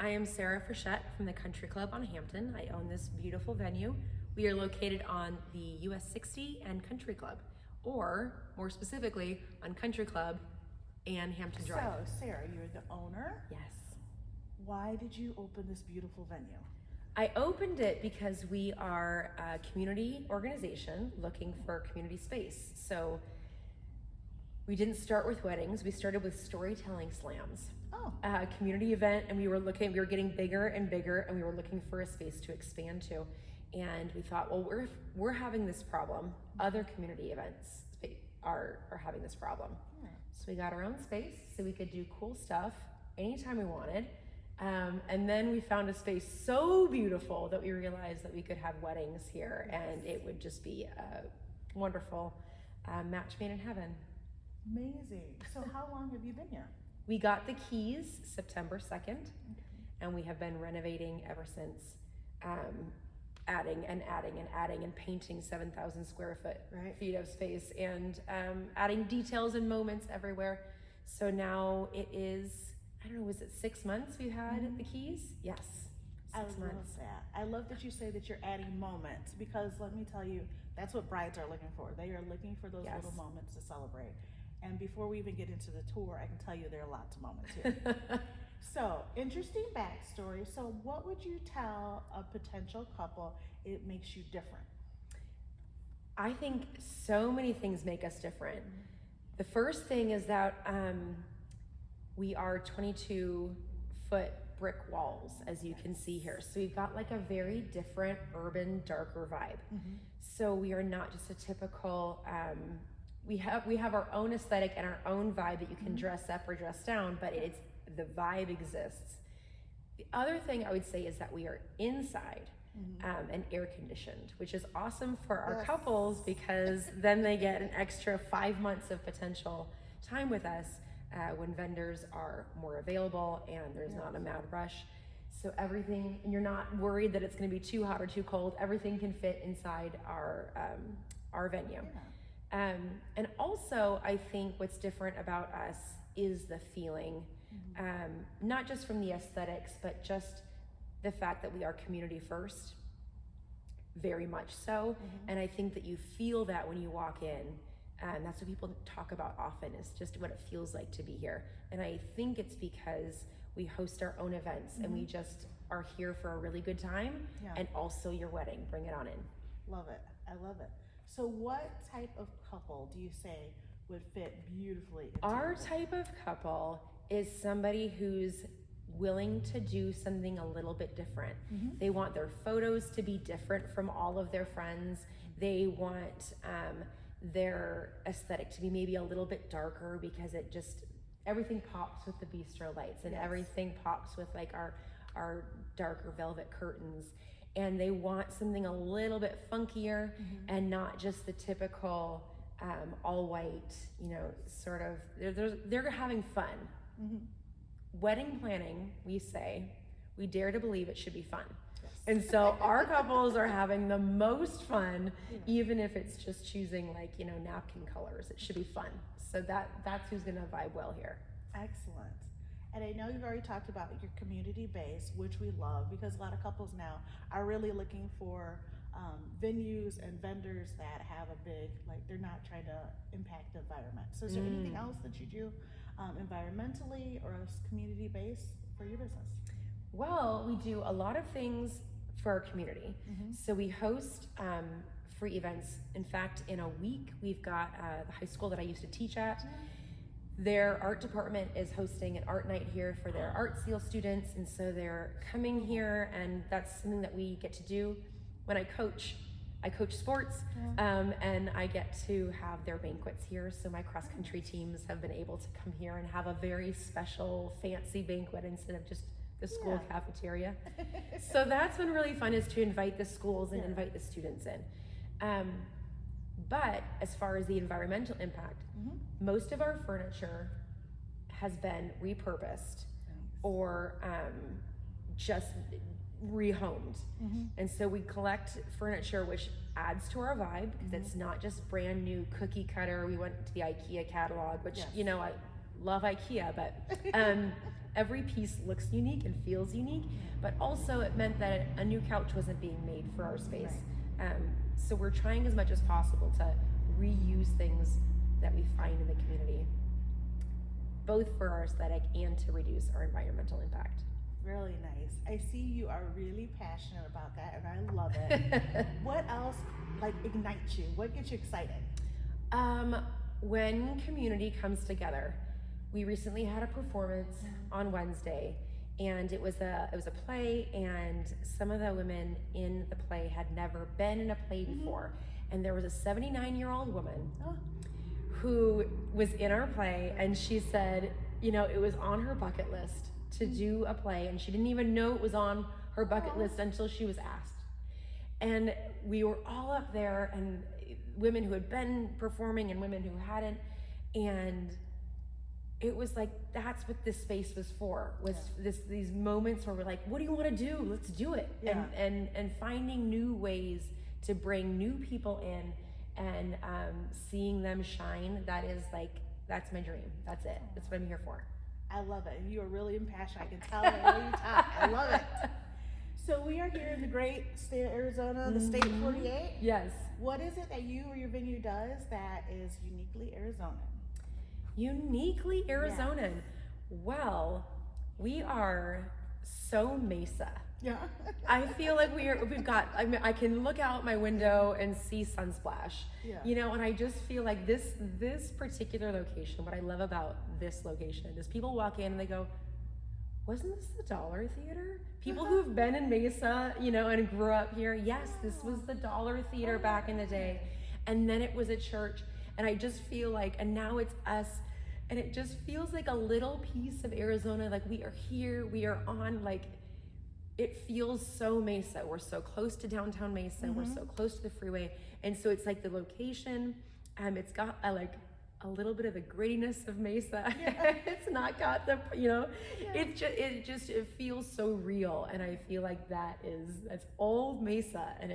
I am Sarah Frechette from the Country Club on Hampton. I own this beautiful venue. We are located on the US 60 and Country Club, or more specifically on Country Club and Hampton Drive. So, Sarah, you're the owner. Yes. Why did you open this beautiful venue? I opened it because we are a community organization looking for community space. So we didn't start with weddings. We started with storytelling slams. Oh. A community event, and we were getting bigger and bigger, and we were looking for a space to expand to. And we thought, well, we're having this problem. Other community events are having this problem. Yeah. So we got our own space so we could do cool stuff anytime we wanted. And then we found a space so beautiful that we realized that we could have weddings here, and it would just be a wonderful match made in heaven. Amazing. So how long have you been here? We got the keys September 2nd, and we have been renovating ever since, adding and adding and adding and painting 7,000 square feet of space, and adding details and moments everywhere. So now it is, I don't know, was it 6 months we've had the keys? Yes, 6 months. I love that. I love that you say that you're adding moments, because let me tell you, that's what brides are looking for. They are looking for those little moments to celebrate. And before we even get into the tour, I can tell you there are lots of moments here. So, interesting backstory. So what would you tell a potential couple it makes you different? I think so many things make us different. The first thing is that we are 22-foot brick walls, as you can see here. So we've got like a very different urban, darker vibe. So we are not just a typical, we have our own aesthetic and our own vibe that you can dress up or dress down, but the vibe exists. The other thing I would say is that we are inside and air conditioned, which is awesome for our couples, because then they get an extra 5 months of potential time with us when vendors are more available and there's not a mad rush. So everything, and you're not worried that it's going to be too hot or too cold. Everything can fit inside our venue. And also, I think what's different about us is the feeling, not just from the aesthetics, but just the fact that we are community first, very much so. And I think that you feel that when you walk in, and that's what people talk about often, is just what it feels like to be here. And I think it's because we host our own events and we just are here for a really good time, and also your wedding, bring it on in. Love it, I love it. So what type of couple do you say would fit beautifully into our type of couple is somebody who's willing to do something a little bit different. They want their photos to be different from all of their friends. They want their aesthetic to be maybe a little bit darker, because it just, everything pops with the bistro lights, and everything pops with like our darker velvet curtains. And they want something a little bit funkier and not just the typical all white, you know, sort of, they're having fun. Wedding planning, we say, we dare to believe it should be fun. And so our couples are having the most fun, even if it's just choosing like, you know, napkin colors. It should be fun. So that's who's gonna vibe well here. Excellent. And I know you've already talked about your community base, which we love, because a lot of couples now are really looking for venues and vendors that have a big, like, they're not trying to impact the environment. So is there anything else that you do environmentally or community based for your business? Well, we do a lot of things for our community. So we host free events. In fact, in a week, we've got the high school that I used to teach at. Their art department is hosting an art night here for their art seal students, and so they're coming here, and that's something that we get to do. When I coach sports, and I get to have their banquets here, so my cross-country teams have been able to come here and have a very special, fancy banquet instead of just the school cafeteria. So that's been really fun, is to invite the schools and invite the students in. But as far as the environmental impact, most of our furniture has been repurposed or just rehomed. And so we collect furniture which adds to our vibe, because it's not just brand new cookie cutter. We went to the IKEA catalog, which, you know, I love IKEA, but every piece looks unique and feels unique, but also it meant that a new couch wasn't being made for our space. So we're trying as much as possible to reuse things that we find in the community, both for our aesthetic and to reduce our environmental impact. Really nice. I see you are really passionate about that, and I love it. What else like ignites you? What gets you excited? When community comes together, we recently had a performance on Wednesday, and it was a play, and some of the women in the play had never been in a play before, and there was a 79-year-old woman who was in our play, and she said, you know, it was on her bucket list to do a play, and she didn't even know it was on her bucket list until she was asked. And we were all up there, and women who had been performing and women who hadn't, and it was like, that's what this space was for, was these moments where we're like, what do you want to do? Let's do it. And finding new ways to bring new people in, and seeing them shine. That's my dream. That's it. That's what I'm here for. I love it. And you are really impassioned. I can tell by the way you talk. I love it. So we are here in the great state of Arizona, the state 48. Yes. What is it that you or your venue does that is uniquely Arizonan? Uniquely Arizonan. Well, we are so Mesa. Yeah. I feel like we've got, I mean, I can look out my window and see Sunsplash, you know, and I just feel like this particular location, what I love about this location is people walk in and they go, wasn't this the Dollar Theater? People who've been in Mesa, you know, and grew up here, yes, this was the Dollar Theater back in the day. And then it was a church. And I just feel like, and now it's us, and it just feels like a little piece of Arizona. Like we are here, we are on, like, it feels so Mesa. We're so close to downtown Mesa. We're so close to the freeway. And so it's like the location, it's got a little bit of the grittiness of Mesa. It's not got the, you know, it feels so real. And I feel like that's old Mesa, and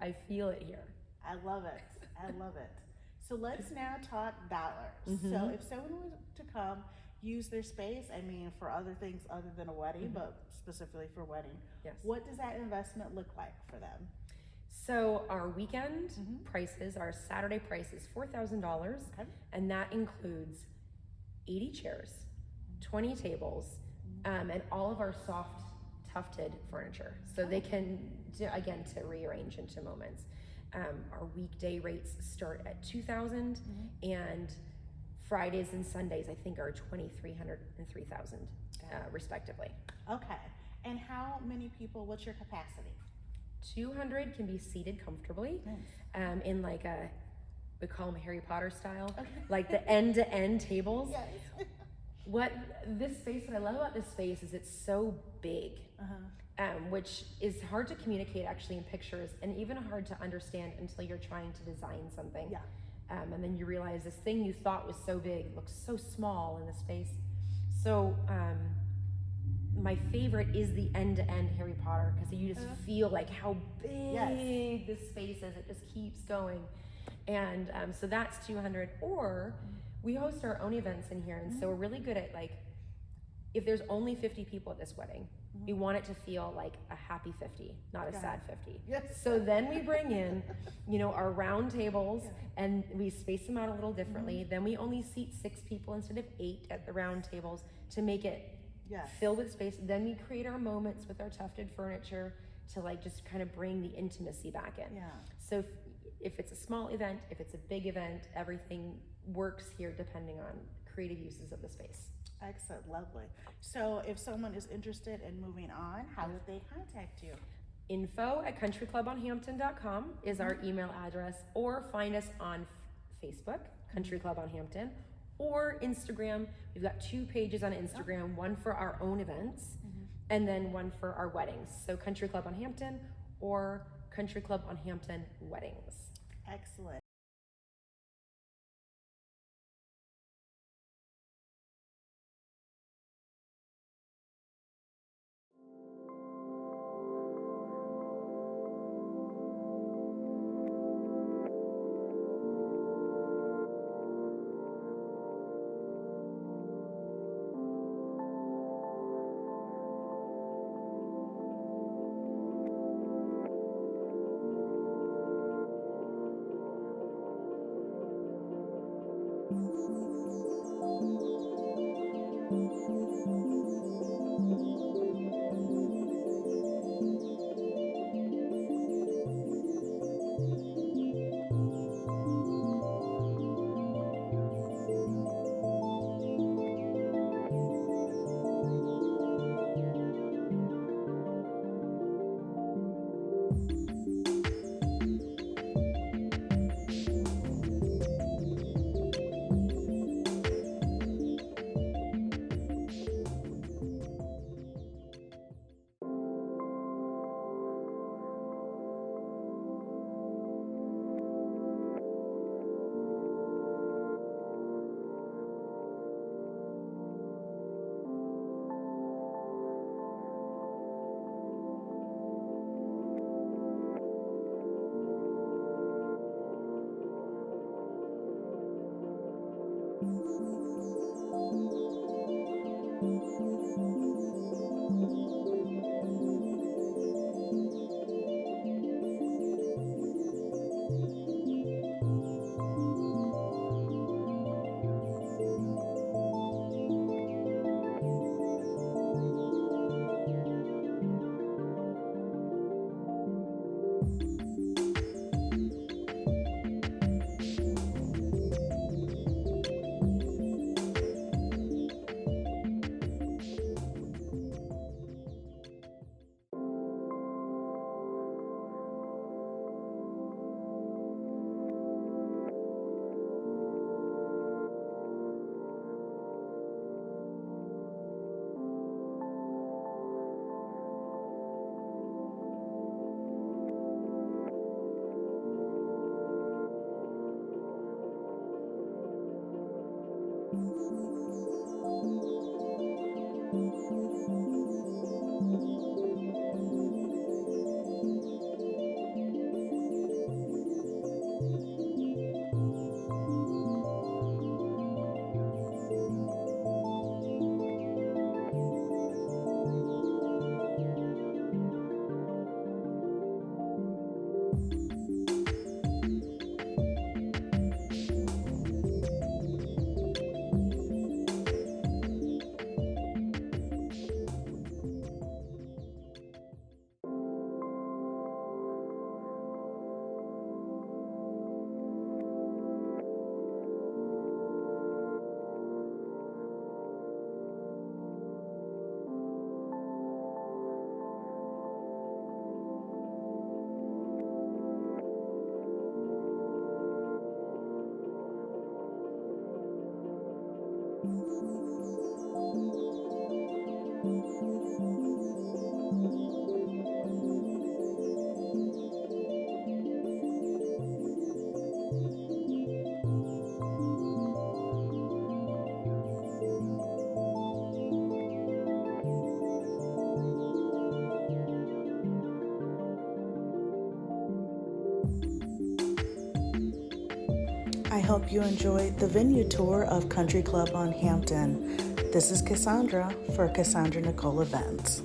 I feel it here. I love it. I love it. So let's now talk dollars. So if someone was to come, use their space, I mean, for other things other than a wedding, but specifically for wedding, what does that investment look like for them? So our weekend prices, our Saturday price is $4,000, and that includes 80 chairs, 20 tables, and all of our soft tufted furniture. So they can, again, to rearrange into moments. Our weekday rates start at $2,000, and Fridays and Sundays, I think, are $2,300 and $3,000, respectively. Okay. And how many people, what's your capacity? 200 can be seated comfortably, in like we call them Harry Potter style, like the end-to-end tables. What I love about this space is it's so big, which is hard to communicate actually in pictures, and even hard to understand until you're trying to design something. And then you realize this thing you thought was so big looks so small in the space. So my favorite is the end-to-end Harry Potter, because you just feel like how big this space is. It just keeps going. And so that's 200. Or we host our own events in here, and so we're really good at, like, if there's only 50 people at this wedding, we want it to feel like a happy 50, not a sad 50. So then we bring in, you know, our round tables, and we space them out a little differently. Then we only seat 6 people instead of 8 at the round tables to make it fill with space. Then we create our moments with our tufted furniture to, like, just kind of bring the intimacy back in. So if it's a small event, if it's a big event, everything works here depending on creative uses of the space. Excellent, lovely. So if someone is interested in moving on, how would they contact you? info@countryclubonhampton.com is our email address, or find us on Facebook, Country Club on Hampton, or Instagram. We've got 2 pages on Instagram, one for our own events, and then one for our weddings. So Country Club on Hampton or Country Club on Hampton Weddings. Excellent. I hope you enjoyed the venue tour of Country Club on Hampton. This is Cassandra for Cassandra Nicole Events.